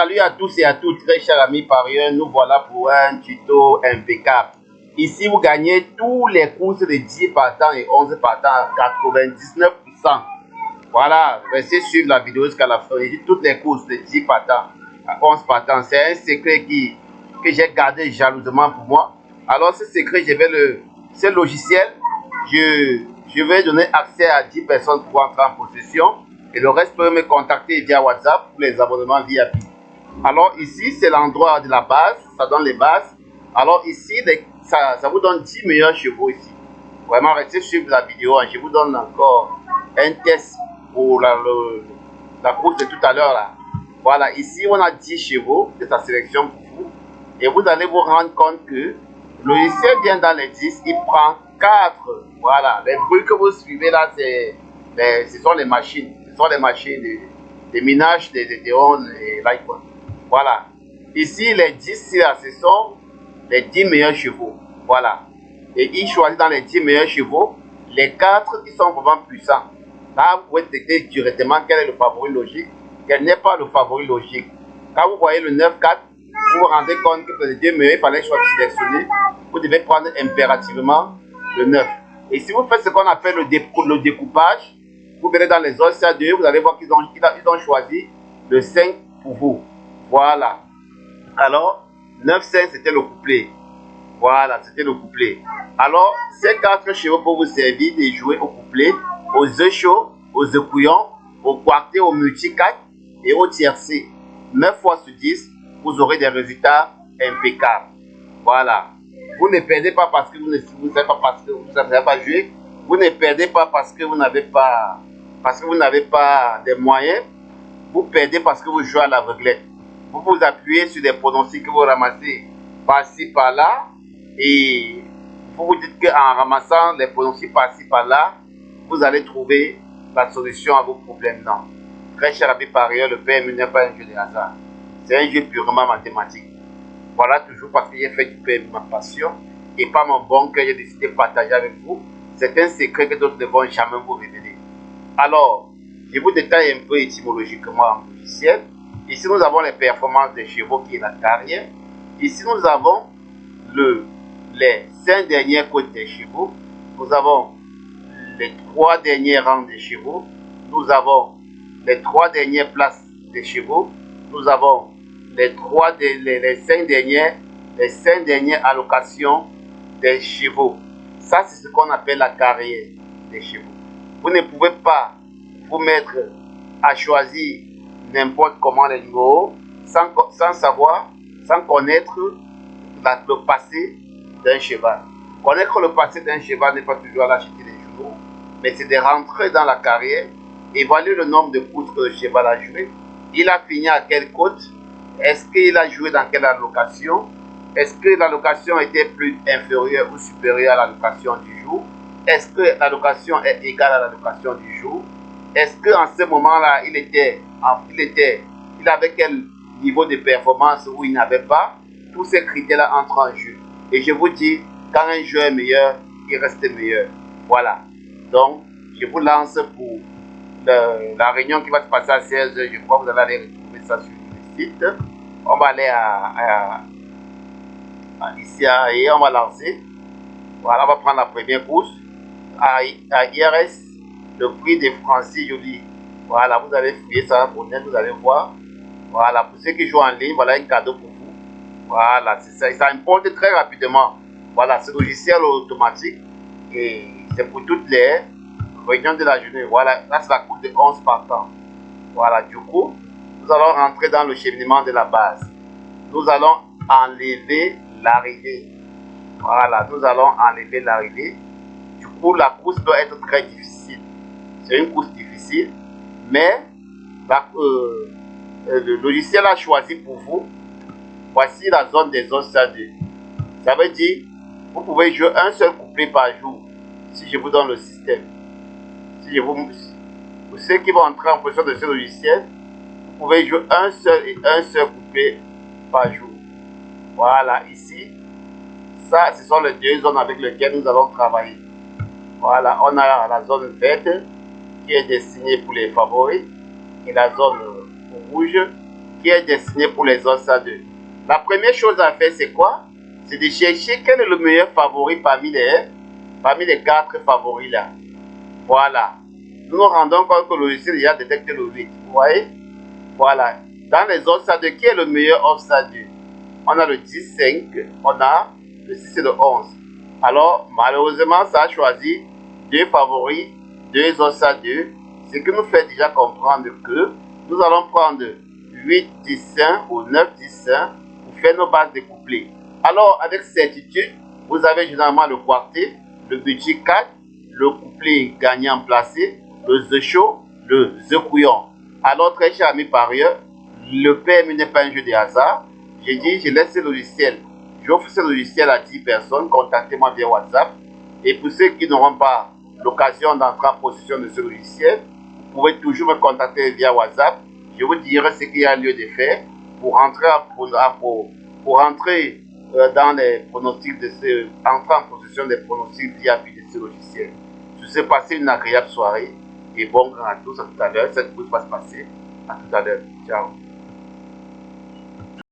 Salut à tous et à toutes, très chers amis parieurs, nous voilà pour un tuto impeccable. Ici, vous gagnez tous les courses de 10 partants et 11 partants à 99%. Voilà, restez suivre la vidéo jusqu'à la fin. J'ai dit toutes les courses de 10 partants à 11 partants. C'est un secret que j'ai gardé jalousement pour moi. Alors, ce secret, ce logiciel, je vais donner accès à 10 personnes pour entrer en possession. Et le reste peut me contacter via WhatsApp pour les abonnements VIP. Alors ici, c'est l'endroit de la base, ça donne les bases. Alors ici, ça vous donne 10 meilleurs chevaux ici. Vraiment, restez suivre la vidéo. Je vous donne encore un test pour la course de tout à l'heure là. Voilà, ici, on a 10 chevaux de sa sélection pour vous. Et vous allez vous rendre compte que le logiciel vient dans les 10, il prend 4. Voilà, les bruits que vous suivez là, ce sont les machines. Ce sont les machines de minage des Deon et l'iPhone. Voilà. Ici, les 10 là, ce sont les 10 meilleurs chevaux. Voilà. Et il choisit dans les 10 meilleurs chevaux les 4 qui sont vraiment puissants. Là, vous pouvez détecter directement quel est le favori logique, quel n'est pas le favori logique. Quand vous voyez le 9-4, vous vous rendez compte que pour les 2 meilleurs, il fallait sélectionner. Vous devez prendre impérativement le 9. Et si vous faites ce qu'on appelle le découpage, vous verrez dans les autres 2, vous allez voir qu'ils ont choisi le 5 pour vous. Voilà. Alors, 9-5, c'était le couplet. Voilà, c'était le couplet. Alors, ces 4 chevaux pour vous servir de jouer au couplet, aux œufs chauds, aux œufs couillons, au quartet, au multi-4 et au tiercé. 9 fois sur 10, vous aurez des résultats impeccables. Voilà. Vous ne perdez pas parce que vous n'avez pas joué. Vous ne perdez pas parce que vous n'avez pas des moyens. Vous perdez parce que vous jouez à l'aveuglette. Vous vous appuyez sur des pronostics que vous ramassez par-ci, par-là. Et vous vous dites qu'en ramassant les pronostics par-ci, par-là, vous allez trouver la solution à vos problèmes. Non. Très cher ami parieur, le PMU n'est pas un jeu de hasard. C'est un jeu purement mathématique. Voilà, toujours parce que j'ai fait du PMU ma passion et pas mon bon cœur, j'ai décidé de partager avec vous. C'est un secret que d'autres ne vont jamais vous révéler. Alors, je vous détaille un peu étymologiquement en logiciel. Ici, nous avons les performances des chevaux qui est la carrière. Ici, nous avons les 5 dernières côtes des chevaux. Nous avons les 3 derniers rangs des chevaux. Nous avons les 3 dernières places des chevaux. Nous avons les 5 dernières allocations des chevaux. Ça, c'est ce qu'on appelle la carrière des chevaux. Vous ne pouvez pas vous mettre à choisir n'importe comment les numéros sans savoir, sans connaître le passé d'un cheval. Connaître le passé d'un cheval n'est pas toujours à l'acheter des journaux, mais c'est de rentrer dans la carrière, évaluer le nombre de courses que le cheval a joué. Il a fini à quelle côte? Est-ce qu'il a joué dans quelle allocation? Est-ce que l'allocation était plus inférieure ou supérieure à l'allocation du jour? Est-ce que l'allocation est égale à l'allocation du jour? Est-ce qu'en ce moment-là, il avait quel niveau de performance ou il n'avait pas? Tous ces critères-là entrent en jeu. Et je vous dis, quand un jeu est meilleur, il reste meilleur. Voilà. Donc, je vous lance pour la réunion qui va se passer à 16h. Je crois que vous allez aller retrouver ça sur le site. On va aller ici et on va lancer. Voilà, on va prendre la première course. À IRS, le prix de Francis Joly. Voilà, vous allez fouiller ça pour net, vous allez voir. Voilà, pour ceux qui jouent en ligne, voilà un cadeau pour vous. Voilà, c'est ça. Ça importe très rapidement. Voilà, ce logiciel automatique. Et c'est pour toutes les réunions de la journée. Voilà, là c'est la course de 11 partants. Voilà, du coup, nous allons rentrer dans le cheminement de la base. Nous allons enlever l'arrivée. Voilà, nous allons enlever l'arrivée. Du coup, la course doit être très difficile. C'est une course difficile, mais le logiciel a choisi pour vous. Voici la zone des zones stadiées. Ça veut dire, vous pouvez jouer un seul couplet par jour. Si je vous donne le système. Pour ceux qui vont entrer en possession de ce logiciel, vous pouvez jouer un seul couplet par jour. Voilà, ici. Ça, ce sont les 2 zones avec lesquelles nous allons travailler. Voilà, on a la zone verte qui est destinée pour les favoris et la zone rouge qui est destiné pour les OSA 2. La première chose à faire, c'est quoi? C'est de chercher quel est le meilleur favori parmi les 4 favoris là. Voilà. Nous nous rendons compte que le logiciel déjà détecté le 8. Vous voyez? Voilà. Dans les OSA 2, qui est le meilleur OSA 2? On a le 10-5, on a le 6 et le 11. Alors, malheureusement, ça a choisi 2 favoris, 2 OSA 2. Ce qui nous fait déjà comprendre que nous allons prendre 8-10-1 ou 9-10-1 pour faire nos bases découplées. Alors, avec certitude, vous avez généralement le quartet, le budget 4, le couplet gagnant placé, le The Show, le The Couillon. Alors, très chers amis parieurs, le PMU n'est pas un jeu de hasard. J'ai dit, je laisse ce logiciel. J'offre ce logiciel à 10 personnes. Contactez-moi via WhatsApp. Et pour ceux qui n'auront pas l'occasion d'entrer en possession de ce logiciel, vous pouvez toujours me contacter via WhatsApp. Je vous dirai ce qu'il y a lieu de faire pour entrer dans les pronostics entrer en possession des pronostics via ce logiciel. Je vous souhaite passer une agréable soirée et bon grand à tous. À tout à l'heure. Cette course va se passer. À tout à l'heure. Ciao.